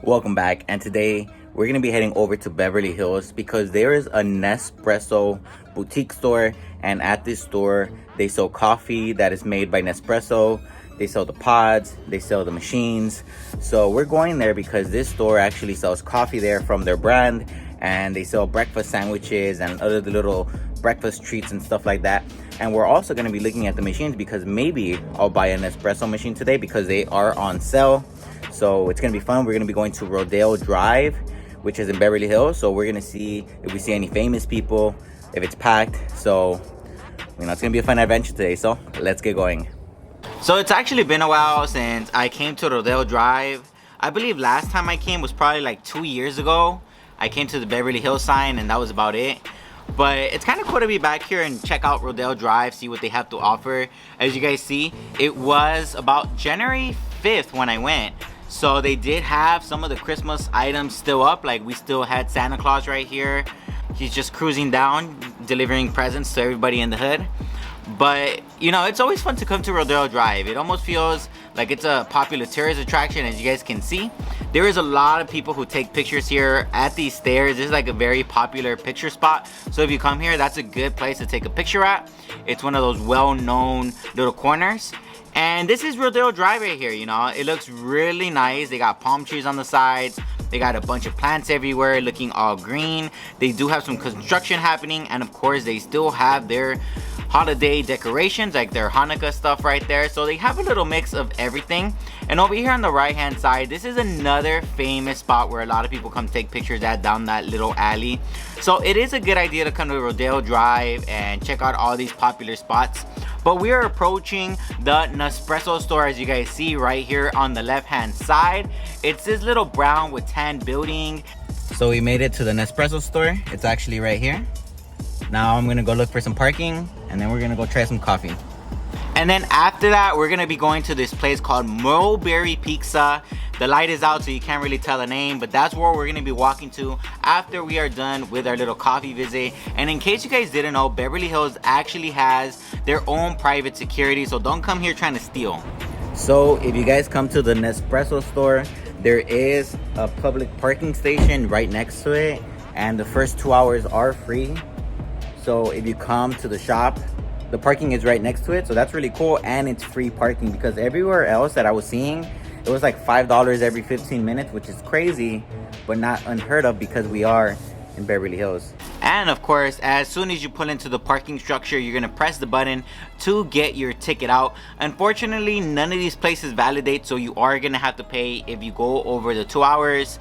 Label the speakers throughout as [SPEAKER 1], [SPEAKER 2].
[SPEAKER 1] Welcome back, and today we're going to be heading over to Beverly Hills because there is a Nespresso boutique store, and at this store they sell coffee that is made by Nespresso. They sell the pods, they sell the machines. So we're going there because this store actually sells coffee there from their brand, and they sell breakfast sandwiches and other little breakfast treats and stuff like that. And we're also going to be looking at the machines because maybe I'll buy an espresso machine today because they are on sale. So it's going to be fun. We're going to be going to Rodeo Drive, which is in Beverly Hills. So we're going to see if we see any famous people, if it's packed. So, it's going to be a fun adventure today. So let's get going. So it's actually been a while since I came to Rodeo Drive. I believe last time I came was probably like 2 years ago. I came to the Beverly Hills sign and that was about it. But it's kind of cool to be back here and check out Rodeo Drive, see what they have to offer. As you guys see, it was about January 5th when I went. So they did have some of the Christmas items still up. Like we still had Santa Claus right here. He's just cruising down, delivering presents to everybody in the hood. But you know, it's always fun to come to Rodeo Drive. It almost feels like it's a popular tourist attraction. As you guys can see, there is a lot of people who take pictures here at these stairs. This is like a very popular picture spot. So if you come here, that's a good place to take a picture at. It's one of those well-known little corners. And this is Rodeo Drive right here, you know. It looks really nice. They got palm trees on the sides. They got a bunch of plants everywhere looking all green. They do have some construction happening. And of course, they still have their holiday decorations, like their Hanukkah stuff right there. So they have a little mix of everything. And over here on the right hand side, this is another famous spot where a lot of people come take pictures at, down that little alley. So it is a good idea to come to Rodeo Drive and check out all these popular spots. But we are approaching the Nespresso Store, as you guys see right here on the left hand side. It's this little brown with tan building. So we made it to the Nespresso Store. It's actually right here. Now I'm gonna go look for some parking, and then we're gonna go try some coffee. And then after that, we're gonna be going to this place called Mulberry Pizza. The light is out, so you can't really tell the name, but that's where we're gonna be walking to after we are done with our little coffee visit. And in case you guys didn't know, Beverly Hills actually has their own private security, so don't come here trying to steal. So if you guys come to the Nespresso Store, there is a public parking station right next to it, and the first 2 hours are free. So if you come to the shop, the parking is right next to it, so that's really cool. And it's free parking, because everywhere else that I was seeing, it was like $5 every 15 minutes, which is crazy, but not unheard of because we are in Beverly Hills. And of course, as soon as you pull into the parking structure, you're gonna press the button to get your ticket out. Unfortunately, none of these places validate, so you are gonna have to pay if you go over the 2 hours.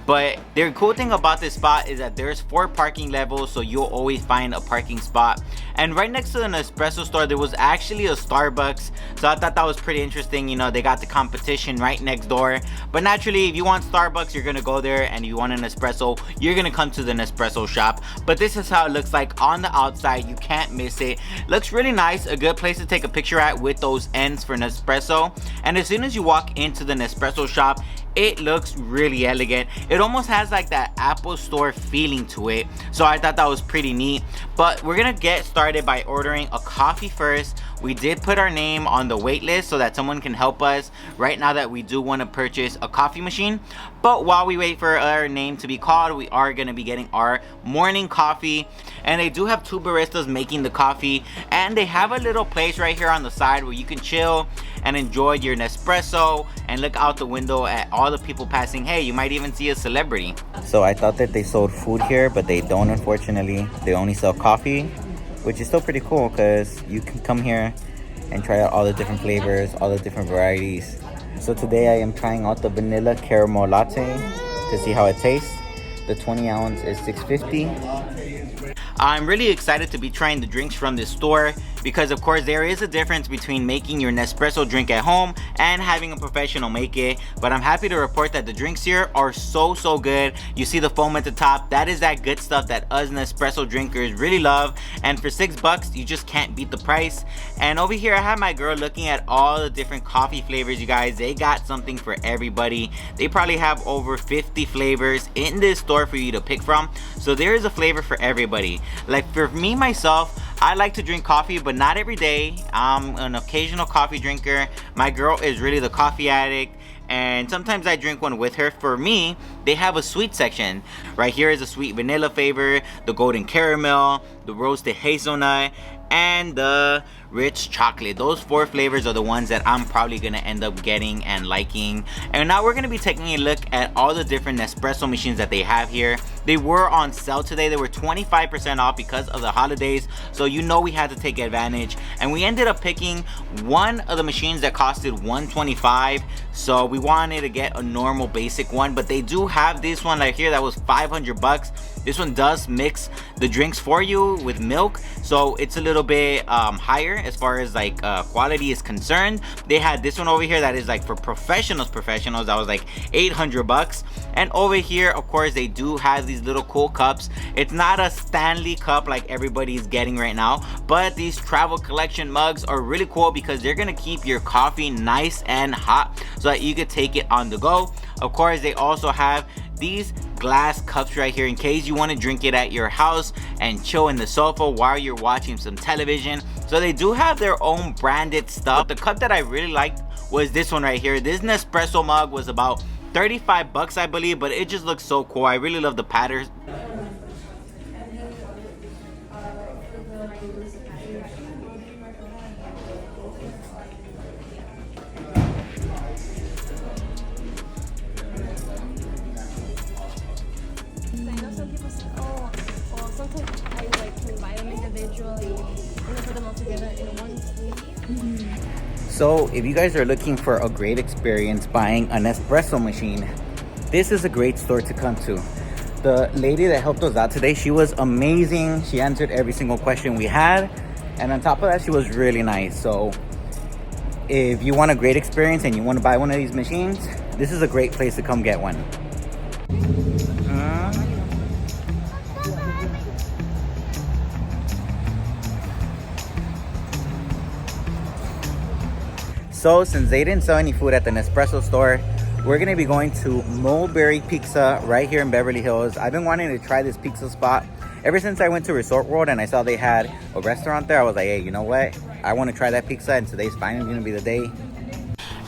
[SPEAKER 1] But the cool thing about this spot is that there's 4 parking levels, so you'll always find a parking spot. And right next to the Nespresso Store, there was actually a Starbucks, so I thought that was pretty interesting. You know, they got the competition right next door. But naturally, if you want Starbucks, you're gonna go there, and if you want an espresso, you're gonna come to the Nespresso shop. But this is how it looks like on the outside. You can't miss it. Looks really nice, a good place to take a picture at with those ends for Nespresso. And as soon as you walk into the Nespresso shop, it looks really elegant. It almost has like that Apple Store feeling to it, so I thought that was pretty neat. But we're gonna get started by ordering a coffee first. We did put our name on the wait list so that someone can help us right now that we do want to purchase a coffee machine. But while we wait for our name to be called, we are going to be getting our morning coffee. And they do have 2 baristas making the coffee, and they have a little place right here on the side where you can chill and enjoy your Nespresso and look out the window at all the people passing. Hey, you might even see a celebrity. So I thought that they sold food here, but they don't, unfortunately. They only sell coffee, which is still pretty cool because you can come here and try out all the different flavors, all the different varieties. So today I am trying out the vanilla caramel latte to see how it tastes. The 20 ounce is $6.50. I'm really excited to be trying the drinks from this store because of course there is a difference between making your Nespresso drink at home and having a professional make it. But I'm happy to report that the drinks here are so good. You see the foam at the top, that is that good stuff that us Nespresso drinkers really love. And for $6 you just can't beat the price. And over here I have my girl looking at all the different coffee flavors. You guys, they got something for everybody. They probably have over 50 flavors in this store for you to pick from, so there is a flavor for everybody. Like for me myself, I like to drink coffee, but not every day. I'm an occasional coffee drinker. My girl is really the coffee addict, and sometimes I drink one with her. For me, they have a sweet section. Right here is a sweet vanilla flavor, the golden caramel, the roasted hazelnut, and the rich chocolate. Those 4 flavors are the ones that I'm probably gonna end up getting and liking. And now we're gonna be taking a look at all the different Nespresso machines that they have here. They were on sale today. They were 25% off because of the holidays, so you know we had to take advantage. And we ended up picking one of the machines that costed $125, so we wanted to get a normal basic one. But they do have this one right here that was 500 bucks. This one does mix the drinks for you with milk, so it's a little bit higher as far as like quality is concerned. They had this one over here that is like for professionals that was like 800 bucks. And over here, of course, they do have these little cool cups. It's not a Stanley cup like everybody's getting right now, but these travel collection mugs are really cool because they're gonna keep your coffee nice and hot so that you could take it on the go. Of course, they also have these glass cups right here in case you want to drink it at your house and chill in the sofa while you're watching some television. So they do have their own branded stuff. The cup that I really liked was this one right here. This Nespresso mug was about 35 bucks, I believe, but it just looks so cool. I really love the patterns.
[SPEAKER 2] Sometimes I like can buy them individually and put them all together in one sleeve.
[SPEAKER 1] So if you guys are looking for a great experience buying an espresso machine, this is a great store to come to. The lady that helped us out today, she was amazing. She answered every single question we had, and on top of that, she was really nice. So if you want a great experience and you want to buy one of these machines, this is a great place to come get one. So since they didn't sell any food at the Nespresso store, we're gonna be going to Mulberry Pizza right here in Beverly Hills. I've been wanting to try this pizza spot ever since I went to Resort World and I saw they had a restaurant there. I was like, hey, you know what? I want to try that pizza, and today's finally gonna be the day.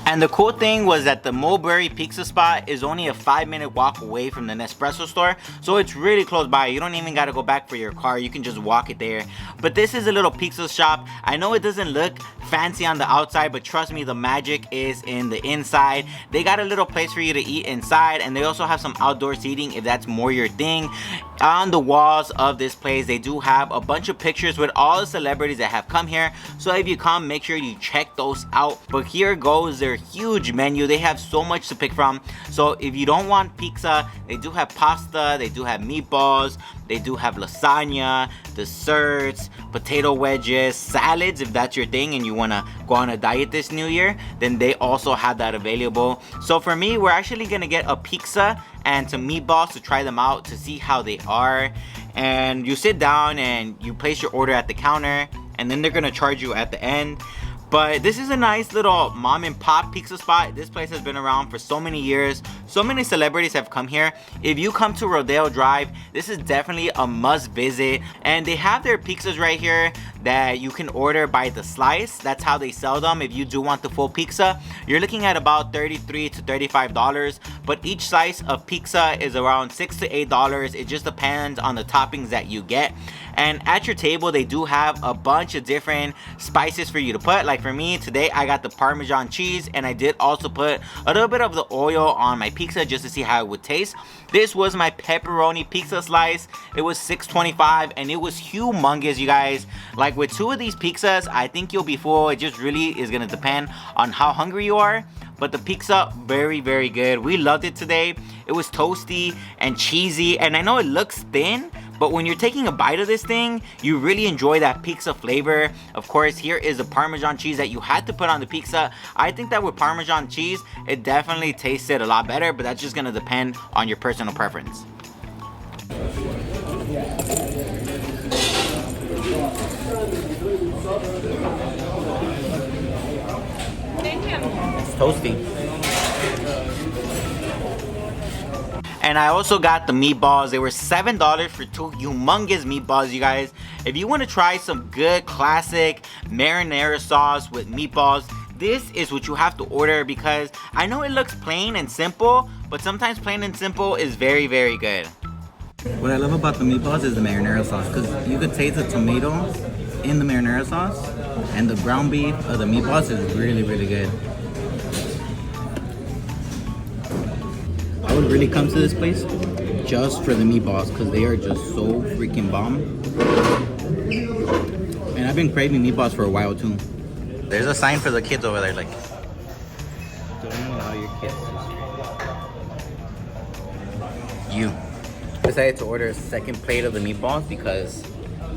[SPEAKER 1] And the cool thing was that the Mulberry Pizza spot is only a 5-minute walk away from the Nespresso store, so it's really close by. You don't even got to go back for your car. You can just walk it there. But this is a little pizza shop. I know it doesn't look fancy on the outside, but trust me, the magic is in the inside. They got a little place for you to eat inside, and they also have some outdoor seating if that's more your thing. On the walls of this place, they do have a bunch of pictures with all the celebrities that have come here, so if you come, make sure you check those out. But here goes their huge menu. They have so much to pick from. So if you don't want pizza, they do have pasta, they do have meatballs, they do have lasagna, desserts, potato wedges, salads. If that's your thing and you want to go on a diet this new year, then they also have that available. So for me, we're actually gonna get a pizza and some meatballs to try them out to see how they are. And you sit down and you place your order at the counter, and then they're gonna charge you at the end. But this is a nice little mom and pop pizza spot. This place has been around for so many years. So many celebrities have come here. If you come to Rodeo Drive, this is definitely a must visit. And they have their pizzas right here that you can order by the slice. That's how they sell them. If you do want the full pizza, you're looking at about $33 to $35. But each slice of pizza is around $6 to $8. It just depends on the toppings that you get. And at your table, they do have a bunch of different spices for you to put. Like for me, today I got the Parmesan cheese, and I did also put a little bit of the oil on my pizza just to see how it would taste. This was my pepperoni pizza slice. It was $6.25, and it was humongous, you guys. Like with 2 of these pizzas, I think you'll be full. It just really is gonna depend on how hungry you are. But the pizza, very, very good. We loved it today. It was toasty and cheesy, and I know it looks thin, but when you're taking a bite of this thing, you really enjoy that pizza flavor. Of course, here is the Parmesan cheese that you had to put on the pizza. I think that with Parmesan cheese, it definitely tasted a lot better, but that's just gonna depend on your personal preference. It's toasty. And I also got the meatballs. They were $7 for 2 humongous meatballs, you guys. If you want to try some good classic marinara sauce with meatballs, this is what you have to order, because I know it looks plain and simple, but sometimes plain and simple is very, very good. What I love about the meatballs is the marinara sauce, because you could taste the tomato in the marinara sauce, and the ground beef of the meatballs is really, really good. I would really come to this place just for the meatballs, because they are just so freaking bomb. And I've been craving meatballs for a while too. There's a sign for the kids over there, like, don't allow your kids to. You decided to order a second plate of the meatballs because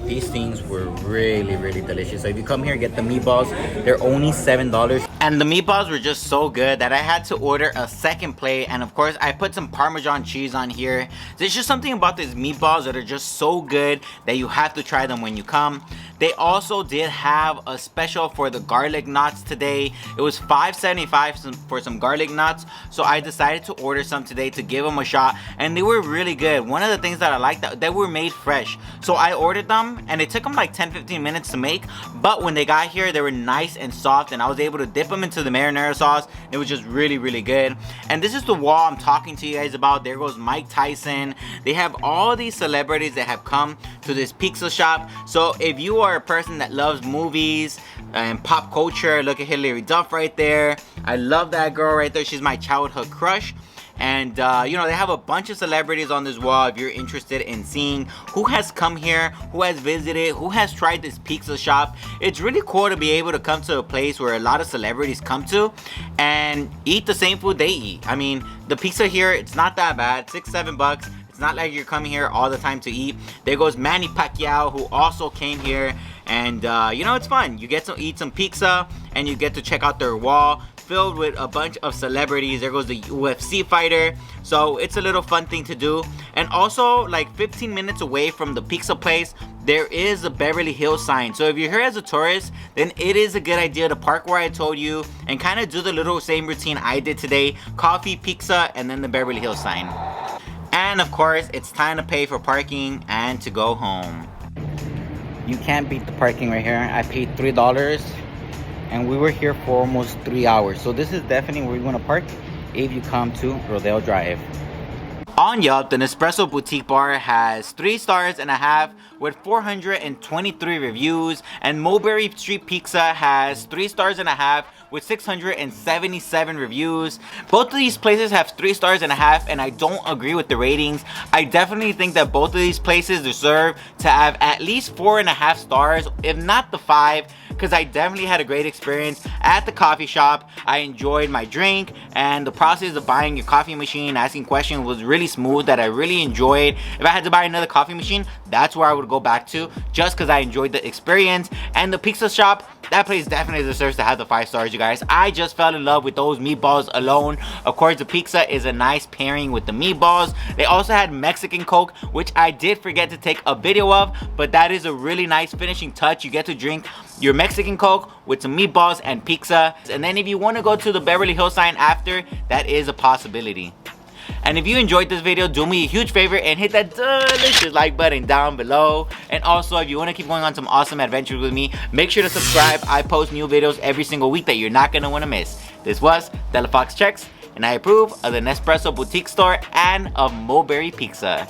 [SPEAKER 1] these things were really, really delicious. So if you come here, get the meatballs. They're only $7. And the meatballs were just so good that I had to order a second plate. And of course, I put some Parmesan cheese on here. There's just something about these meatballs that are just so good that you have to try them when you come. They also did have a special for the garlic knots today. It was $5.75 for some garlic knots. So I decided to order some today to give them a shot. And they were really good. One of the things that I liked, that they were made fresh. So I ordered them and it took them like 10-15 minutes to make. But when they got here, they were nice and soft. And I was able to dip them into the marinara sauce. It was just really, really good. And this is the wall I'm talking to you guys about. There goes Mike Tyson. They have all these celebrities that have come to this pizza shop. So if you are a person that loves movies and pop culture, look at Hilary Duff right there. I love that girl right there. She's my childhood crush. And you know, they have a bunch of celebrities on this wall if you're interested in seeing who has come here, who has visited, who has tried this pizza shop. It's really cool to be able to come to a place where a lot of celebrities come to and eat the same food they eat. I mean, the pizza here, it's not that bad, $6-7. It's not like you're coming here all the time to eat. There goes Manny Pacquiao, who also came here. And you know, it's fun. You get to eat some pizza and you get to check out their wall filled with a bunch of celebrities. There goes the UFC fighter. So it's a little fun thing to do. And also, like 15 minutes away from the pizza place, there is a Beverly Hills sign. So if you're here as a tourist, then it is a good idea to park where I told you and kind of do the little same routine I did today. Coffee, pizza, and then the Beverly Hills sign. And of course, it's time to pay for parking and to go home. You can't beat the parking right here. I paid $3 and we were here for almost 3 hours. So this is definitely where you want to park if you come to Rodeo Drive. On Yelp, the Nespresso Boutique Bar has 3.5 stars with 423 reviews, and Mulberry Street Pizza has 3.5 stars with 677 reviews. Both of these places have 3.5 stars, and I don't agree with the ratings. I definitely think that both of these places deserve to have at least 4.5 stars, if not the 5, because I definitely had a great experience at the coffee shop. I enjoyed my drink, and the process of buying your coffee machine, asking questions was really smooth, that I really enjoyed. If I had to buy another coffee machine, that's where I would go back to, just because I enjoyed the experience. And the pizza shop, that place definitely deserves to have the 5 stars, you guys. I just fell in love with those meatballs alone. Of course, the pizza is a nice pairing with the meatballs. They also had Mexican Coke, which I did forget to take a video of, but that is a really nice finishing touch. You get to drink your Mexican Coke with some meatballs and pizza. And then if you want to go to the Beverly Hills sign after, that is a possibility. And if you enjoyed this video, do me a huge favor and hit that delicious like button down below. And also, if you want to keep going on some awesome adventures with me, make sure to subscribe. I post new videos every single week that you're not going to want to miss. This was Delafox Checks, and I approve of the Nespresso Boutique Store and of Mulberry Pizza.